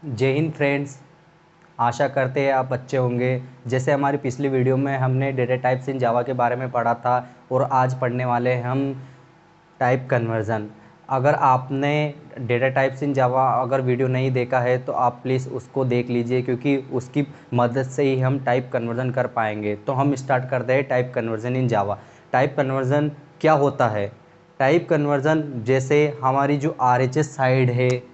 जय हिंद फ्रेंड्स। आशा करते हैं आप अच्छे होंगे। जैसे हमारी पिछली वीडियो में हमने डेटा टाइप्स इन जावा के बारे में पढ़ा था और आज पढ़ने वाले हैं हम टाइप कन्वर्ज़न। अगर आपने डेटा टाइप्स इन जावा अगर वीडियो नहीं देखा है तो आप प्लीज़ उसको देख लीजिए, क्योंकि उसकी मदद से ही हम टाइप कन्वर्ज़न कर पाएंगे। तो हम स्टार्ट करते हैं टाइप कन्वर्ज़न इन जावा। टाइप कन्वर्ज़न क्या होता है? टाइप कन्वर्ज़न जैसे हमारी जो RHS साइड है,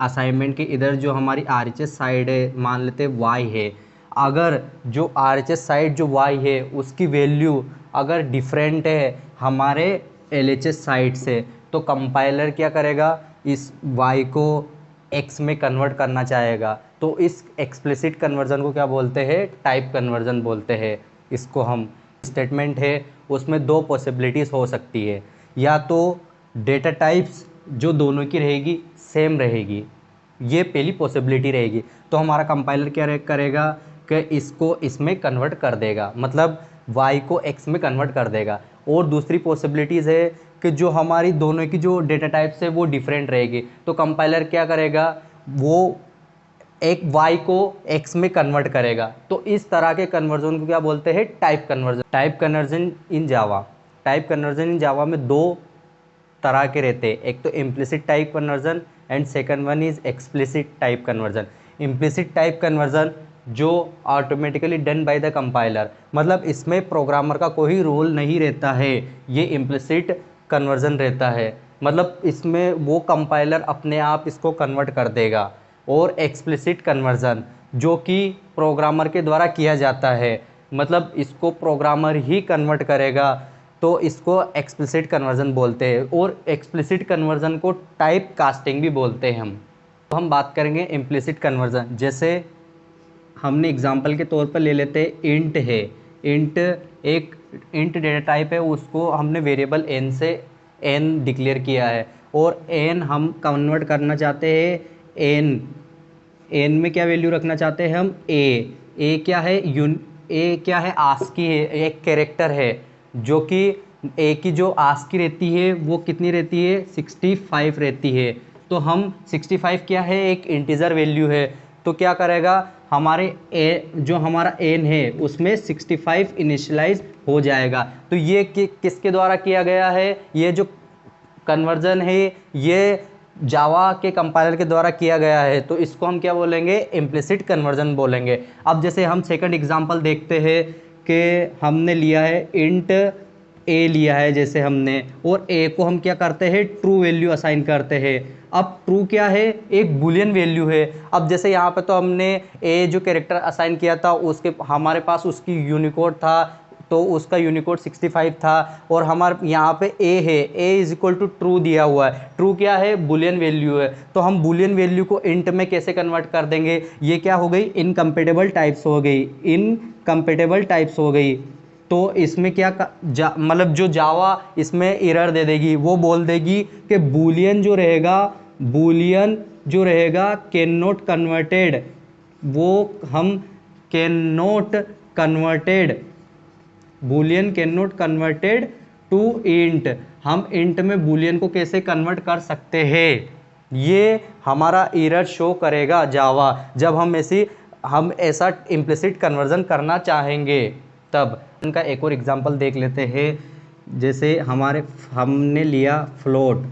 असाइनमेंट के इधर जो हमारी RHS साइड है, मान लेते y है। अगर जो RHS साइड जो y है उसकी वैल्यू अगर डिफरेंट है हमारे LHS साइड से, तो कंपाइलर क्या करेगा, इस y को x में कन्वर्ट करना चाहेगा। तो इस एक्सप्लिसिट कन्वर्जन को क्या बोलते हैं? टाइप कन्वर्जन बोलते हैं। इसको हम स्टेटमेंट है उसमें दो पॉसिबिलिटीज़ हो सकती है, या तो डेटा टाइप्स जो दोनों की रहेगी सेम रहेगी, ये पहली पॉसिबिलिटी रहेगी। तो हमारा कंपाइलर क्या करेगा कि इसको इसमें कन्वर्ट कर देगा, मतलब y को x में कन्वर्ट कर देगा। और दूसरी पॉसिबिलिटीज़ है कि जो हमारी दोनों की जो डेटा टाइप्स है वो डिफरेंट रहेगी, तो कंपाइलर क्या करेगा, वो एक y को x में कन्वर्ट करेगा। तो इस तरह के कन्वर्जन को क्या बोलते हैं? Type conversion. Type conversion in Java, type conversion in Java में दो तरह के रहते हैं, एक तो implicit type conversion and second one is explicit type conversion. Implicit type conversion जो automatically done by the compiler, मतलब इसमें प्रोग्रामर का कोई रोल नहीं रहता है, ये इम्प्लिसिट कन्वर्जन रहता है, मतलब इसमें वो कंपाइलर अपने आप इसको कन्वर्ट कर देगा। और एक्सप्लिसिट कन्वर्जन जो कि प्रोग्रामर के द्वारा किया जाता है, मतलब इसको प्रोग्रामर ही कन्वर्ट करेगा, तो इसको एक्सप्लिसिट कन्वर्जन बोलते हैं। और एक्सप्लिसिट कन्वर्जन को टाइप कास्टिंग भी बोलते हैं हम। तो हम बात करेंगे इम्प्लिसिट कन्वर्जन। जैसे हमने एग्जांपल के तौर पर ले लेते हैं, इंट है। इंट एक इंट डेटा टाइप है, उसको हमने वेरिएबल n से n डिक्लेयर किया है, और n हम कन्वर्ट करना चाहते हैं n में क्या वैल्यू रखना चाहते हैं हम? a क्या है? a क्या है? आस्की है, एक कैरेक्टर है, जो कि a की जो आस्की रहती है वो कितनी रहती है? 65 रहती है। तो हम 65 क्या है? एक इंटीजर वैल्यू है। तो क्या करेगा, हमारे जो हमारा n है उसमें 65 इनिशियलाइज हो जाएगा। तो ये किसके द्वारा किया गया है? ये जो कन्वर्जन है ये जावा के कंपाइलर के द्वारा किया गया है, तो इसको हम क्या बोलेंगे? इम्प्लिसिट कन्वर्जन बोलेंगे। अब जैसे हम सेकंड एग्जांपल देखते हैं कि हमने लिया है इंट a लिया है जैसे हमने, और a को हम क्या करते हैं? ट्रू वैल्यू असाइन करते हैं। अब ट्रू क्या है? एक बुलियन वैल्यू है। अब जैसे यहाँ पे तो हमने a जो कैरेक्टर असाइन किया था उसके हमारे पास उसकी यूनिकोड था, तो उसका यूनिकोड 65 था, और हमारे यहाँ पे a है, a is equal to true दिया हुआ है। ट्रू क्या है? बुलियन वैल्यू है। तो हम बुलियन वैल्यू को इंट में कैसे कन्वर्ट कर देंगे? ये क्या हो गई? इनकम्पेटेबल टाइप्स हो गई, इनकम्पेटेबल टाइप्स हो गई। तो इसमें क्या मतलब जो जावा इसमें एरर दे देगी, वो बोल देगी कि बूलियन जो रहेगा कैन नॉट कन्वर्टेड, वो हम can not converted, boolean can not converted to int. हम इंट में बूलियन को कैसे कन्वर्ट कर सकते हैं? ये हमारा एरर शो करेगा जावा, जब हम ऐसा इम्प्लिसिट कन्वर्जन करना चाहेंगे तब। उनका एक और एग्जांपल देख लेते हैं। जैसे हमने लिया फ्लोट,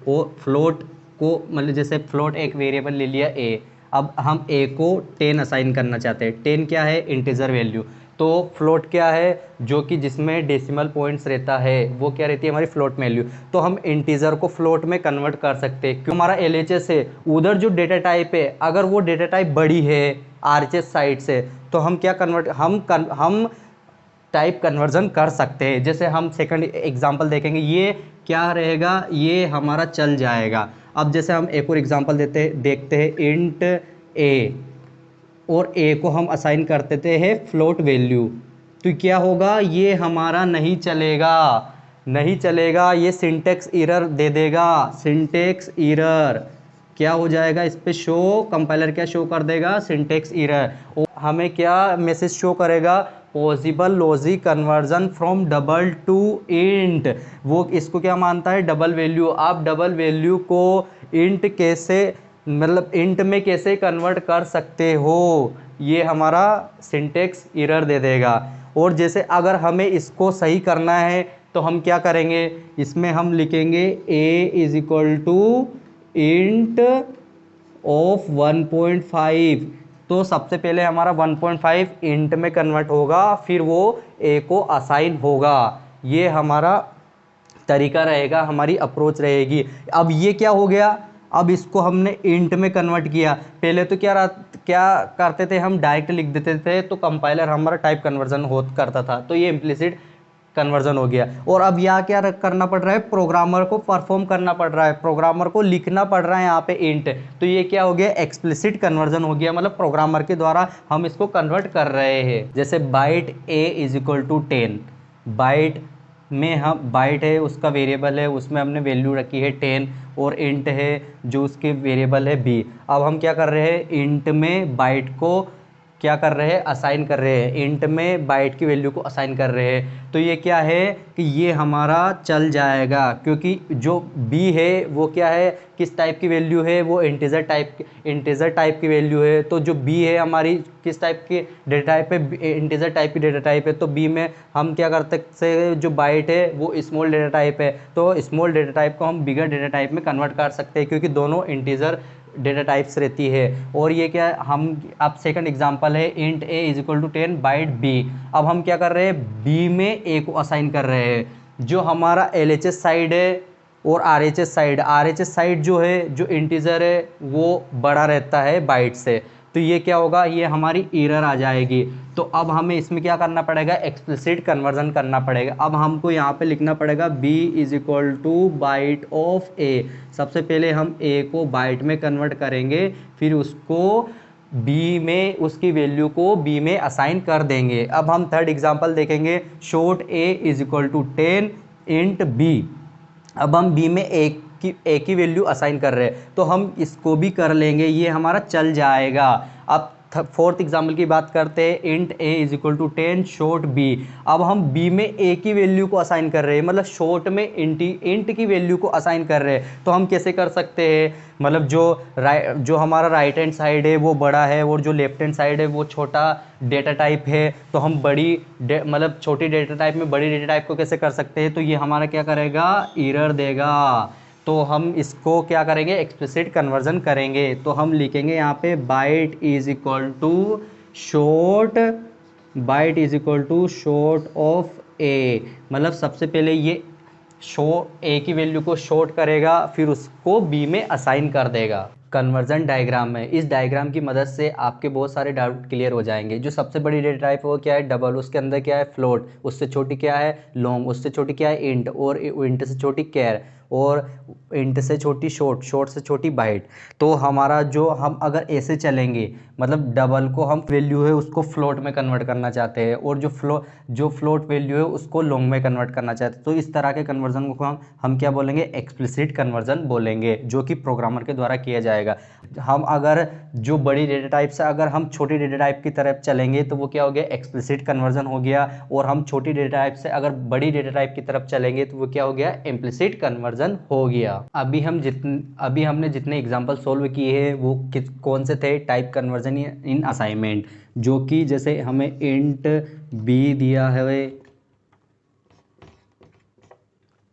और फ्लोट को मतलब जैसे फ्लोट एक वेरिएबल ले लिया a, अब हम a को 10 असाइन करना चाहते हैं। 10 क्या है? Integer value. तो फ्लोट क्या है? जो कि जिसमें डेसिमल पॉइंट्स रहता है, वो क्या रहती है? हमारी फ्लोट वैल्यू। तो हम इंटीजर को फ्लोट में कन्वर्ट कर सकते हैं, क्योंकि हमारा LHS है, उधर जो डेटा टाइप है अगर वो डेटा टाइप बड़ी है RHS साइड से, तो हम क्या कन्वर्ट हम टाइप कन्वर्जन कर सकते हैं। जैसे हम सेकंड एग्जांपल देखेंगे, ये क्या रहेगा? ये हमारा चल जाएगा। अब जैसे हम एक और एग्जांपल देखते हैं, इंट a, और a को हम असाइन करते थे फ्लोट वैल्यू, तो क्या होगा? ये हमारा नहीं चलेगा, ये सिंटेक्स एरर दे देगा। सिंटेक्स एरर क्या हो जाएगा? इस पे शो, कंपाइलर क्या शो कर देगा? Syntax error. और हमें क्या मैसेज शो करेगा? Possible logic conversion from double to int. वो इसको क्या मानता है? Double value. आप डबल वैल्यू को इंट कैसे मतलब इंट में कैसे कन्वर्ट कर सकते हो, ये हमारा सिंटेक्स एरर दे देगा। और जैसे अगर हमें इसको सही करना है तो हम क्या करेंगे, इसमें हम लिखेंगे a is equal to int of 1.5। तो सबसे पहले हमारा 1.5 इंट में कन्वर्ट होगा, फिर वो a को असाइन होगा। ये हमारा तरीका रहेगा, हमारी अप्रोच रहेगी। अब ये क्या हो गया, अब इसको हमने इंट में कन्वर्ट किया। पहले तो क्या करते थे, हम डायरेक्ट लिख देते थे तो कंपाइलर हमारा टाइप कन्वर्जन हो करता था, तो ये इम्प्लिसिट कन्वर्जन हो गया। और अब यहाँ क्या करना पड़ रहा है, प्रोग्रामर को परफॉर्म करना पड़ रहा है, प्रोग्रामर को लिखना पड़ रहा है यहाँ पे इंट। तो ये क्या हो गया, एक्सप्लिसिट कन्वर्जन हो गया, मतलब प्रोग्रामर के द्वारा हम इसको कन्वर्ट कर रहे हैं। जैसे byte a is equal to 10, byte में हम बाइट है उसका वेरिएबल है, उसमें हमने वैल्यू रखी है 10, और इंट है जो उसके वेरिएबल है b। अब हम क्या कर रहे हैं, इंट में बाइट को क्या कर रहे हैं, असाइन कर रहे हैं, इंट में बाइट की वैल्यू को असाइन कर रहे हैं। तो ये क्या है कि ये हमारा चल जाएगा, क्योंकि जो b है वो क्या है, किस टाइप की वैल्यू है, वो इंटीजर टाइप की वैल्यू है। तो जो b है हमारी किस टाइप की डेटा टाइप है, इंटीजर टाइप की डेटा टाइप है। तो b में हम क्या करते हैं, जो बाइट है वो स्मॉल डेटा टाइप है, तो स्मॉल डेटा टाइप को हम बिगर डेटा टाइप में कन्वर्ट कर सकते हैं, क्योंकि दोनों इंटीजर डेटा टाइप्स रहती है। और ये क्या हम, अब सेकंड एग्जांपल है int a is equal to 10 byte b। अब हम क्या कर रहे हैं, b में a को असाइन कर रहे हैं। जो हमारा LHS साइड है और RHS साइड जो है, जो इंटीजर है वो बड़ा रहता है बाइट से। तो ये क्या होगा, ये हमारी एरर आ जाएगी। तो अब हमें इसमें क्या करना पड़ेगा, एक्सप्लिसिट कन्वर्जन करना पड़ेगा। अब हमको यहाँ पे लिखना पड़ेगा b is equal to byte of a। सबसे पहले हम a को बाइट में कन्वर्ट करेंगे, फिर उसको b में, उसकी वैल्यू को b में असाइन कर देंगे। अब हम थर्ड एग्जांपल देखेंगे, short a is equal to 10 int b। अब हम b में a की वैल्यू असाइन कर रहे हैं, तो हम इसको भी कर लेंगे, ये हमारा चल जाएगा। अब फोर्थ एग्जाम्पल की बात करते हैं, int a is equal to 10 short b। अब हम b में a की वैल्यू को असाइन कर रहे हैं, मतलब शॉर्ट में इंट की वैल्यू को असाइन कर रहे हैं। तो हम कैसे कर सकते हैं, मतलब जो हमारा राइट हैंड साइड है वो बड़ा है, और जो लेफ्ट हैंड साइड है वो छोटा डेटा टाइप है। तो हम मतलब छोटी डेटा टाइप में बड़ी डेटा टाइप को कैसे कर सकते हैं, तो ये हमारा क्या करेगा, एरर देगा। तो हम इसको क्या करेंगे, एक्सप्लिसिट कन्वर्जन करेंगे। तो हम लिखेंगे यहाँ पे byte is equal to short of a। मतलब सबसे पहले ये a की वैल्यू को शॉर्ट करेगा, फिर उसको b में असाइन कर देगा। कन्वर्जन डायग्राम है, इस डायग्राम की मदद से आपके बहुत सारे डाउट क्लियर हो जाएंगे। जो सबसे बड़ी डेटा टाइप है वो क्या है, डबल, उसके अंदर क्या है, फ्लोट, उससे छोटी क्या है, लॉन्ग, उससे छोटी क्या है, इंट, और इंट से छोटी कैर, और इंट से छोटी शॉर्ट से छोटी बाइट। तो हमारा जो, हम अगर ऐसे चलेंगे, मतलब डबल को हम वैल्यू है उसको फ्लोट में कन्वर्ट करना चाहते हैं, और जो फ्लोट वैल्यू है उसको लॉन्ग में कन्वर्ट करना चाहते हैं, तो इस तरह के कन्वर्जन को हम क्या बोलेंगे, एक्सप्लिसिट कन्वर्जन बोलेंगे, जो कि प्रोग्रामर के द्वारा किया जाएगा। हम अगर जो बड़ी डेटा टाइप से अगर हम छोटी डेटा टाइप की तरफ चलेंगे तो वो क्या हो गया, एक्सप्लिसिट कन्वर्जन हो गया। और हम छोटी डेटा टाइप से अगर बड़ी डेटा टाइप की तरफ चलेंगे तो वो क्या हो गया, इम्प्लिसिट कन्वर्जन हो गया। अभी हमने जितने एग्जांपल सोल्व किए हैं वो कौन से थे, टाइप कन्वर्जन इन असाइनमेंट, जो कि जैसे हमें इंट b दिया है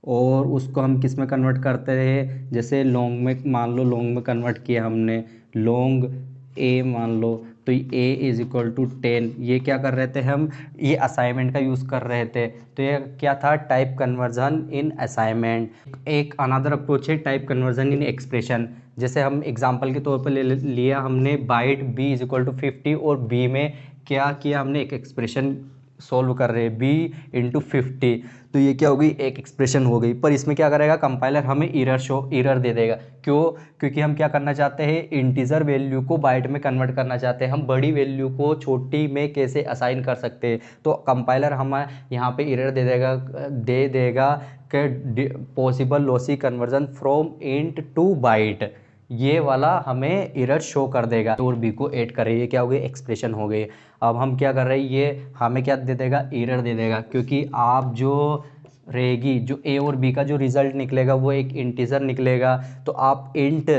और उसको हम किस में कन्वर्ट करते हैं, जैसे लॉन्ग में, मान लो लॉन्ग में कन्वर्ट किया हमने, लॉन्ग a मान लो, तो a इज इक्वल टू 10। ये क्या कर रहे थे हम, ये असाइनमेंट का यूज़ कर रहे थे। तो ये क्या था, टाइप कन्वर्जन इन असाइनमेंट। एक अनदर अप्रोच है टाइप कन्वर्जन इन एक्सप्रेशन। जैसे हम एग्जांपल के तौर पर ले लिया हमने byte b is equal to 50, और b में क्या किया हमने, एक एक्सप्रेशन सोल्व कर रहे हैं b इंटू 50। तो ये क्या हो गई, एक एक्सप्रेशन हो गई। पर इसमें क्या करेगा कंपाइलर, हमें एरर दे देगा। क्यों, क्योंकि हम क्या करना चाहते हैं, इंटीजर वैल्यू को बाइट में कन्वर्ट करना चाहते हैं। हम बड़ी वैल्यू को छोटी में कैसे असाइन कर सकते हैं, तो कंपाइलर हमें यहाँ पे एरर दे देगा कि possible lossy conversion from int to byte, ये वाला हमें एरर शो कर देगा। और b को ऐड कर रही है, क्या हो गई, एक्सप्रेशन हो गई। अब हम क्या कर रहे हैं, ये हमें क्या दे देगा, एरर दे देगा, क्योंकि आप जो रहेगी, जो a और b का जो रिजल्ट निकलेगा वो एक इंटीजर निकलेगा। तो आप इंट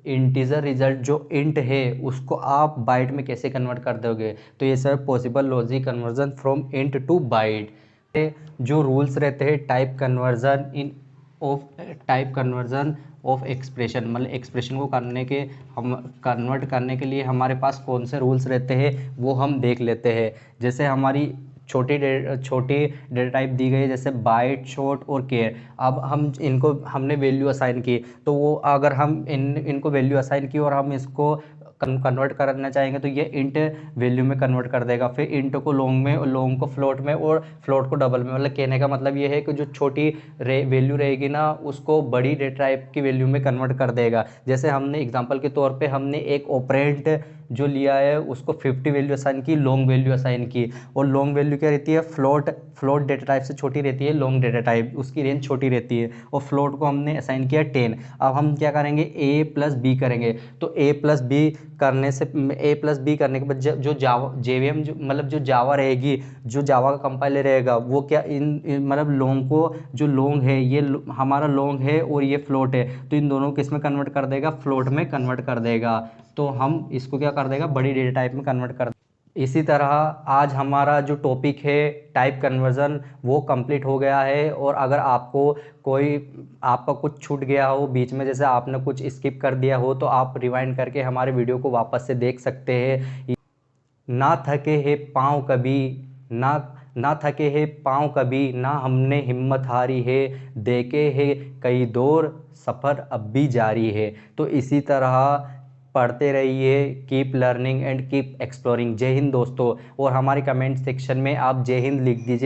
इंटीजर रिजल्ट जो इंट है उसको आप बाइट में कैसे कन्वर्ट कर दोगे। तो ये sir possible logic conversion from int to byte. जो रूल्स रहते हैं टाइप कन्वर्जन ऑफ एक्सप्रेशन, मतलब एक्सप्रेशन को हम कन्वर्ट करने के लिए हमारे पास कौन से रूल्स रहते हैं वो हम देख लेते हैं। जैसे हमारी छोटी डेटा टाइप दी गई है, जैसे बाइट, शॉर्ट और केयर। अब हमने वैल्यू असाइन की, तो वो अगर हम इनको वैल्यू असाइन की और हम इसको कन्वर्ट करना चाहेंगे तो ये इंट वैल्यू में कन्वर्ट कर देगा, फिर इंट को लॉन्ग में और लॉन्ग को फ्लोट में और फ्लोट को डबल में। मतलब कहने का मतलब ये है कि जो छोटी वैल्यू रहेगी ना उसको बड़ी डेटा टाइप की वैल्यू में कन्वर्ट कर देगा। जैसे हमने एग्जांपल के तौर पे हमने एक ऑपरेंड जो लिया है उसको 50 वैल्यू असाइन की, लॉन्ग वैल्यू असाइन की, और लॉन्ग वैल्यू क्या रहती है, फ्लोट डेटा टाइप से छोटी रहती है, लॉन्ग डेटा टाइप उसकी रेंज छोटी रहती है, और फ्लोट को हमने असाइन किया 10। अब हम क्या करेंगे, ए प्लस बी करेंगे। तो ए प्लस बी करने के बाद जो जावा जेवीएम मतलब जो जावा रहेगी, जो जावा का कंपाइलर रहेगा वो क्या मतलब लॉन्ग को, जो लॉन्ग है ये हमारा लॉन्ग है और ये फ्लोट है, तो इन दोनों को किस में कन्वर्ट कर देगा, फ्लोट में कन्वर्ट कर देगा। तो हम इसको क्या कर देगा, बड़ी डेटा टाइप में कन्वर्ट कर। इसी तरह आज हमारा जो टॉपिक है टाइप कन्वर्जन वो कंप्लीट हो गया है। और अगर आपका कुछ छूट गया हो बीच में, जैसे आपने कुछ स्किप कर दिया हो, तो आप रिवाइंड करके हमारे वीडियो को वापस से देख सकते हैं। ना थके हैं पाँव कभी, ना थके हैं पाँव कभी, ना हमने हिम्मत हारी है, देखे है कई दौर सफ़र अब भी जारी है। तो इसी तरह पढ़ते रहिए, keep learning and keep exploring. जय हिंद दोस्तों। और हमारे कमेंट सेक्शन में आप जय हिंद लिख दीजिए।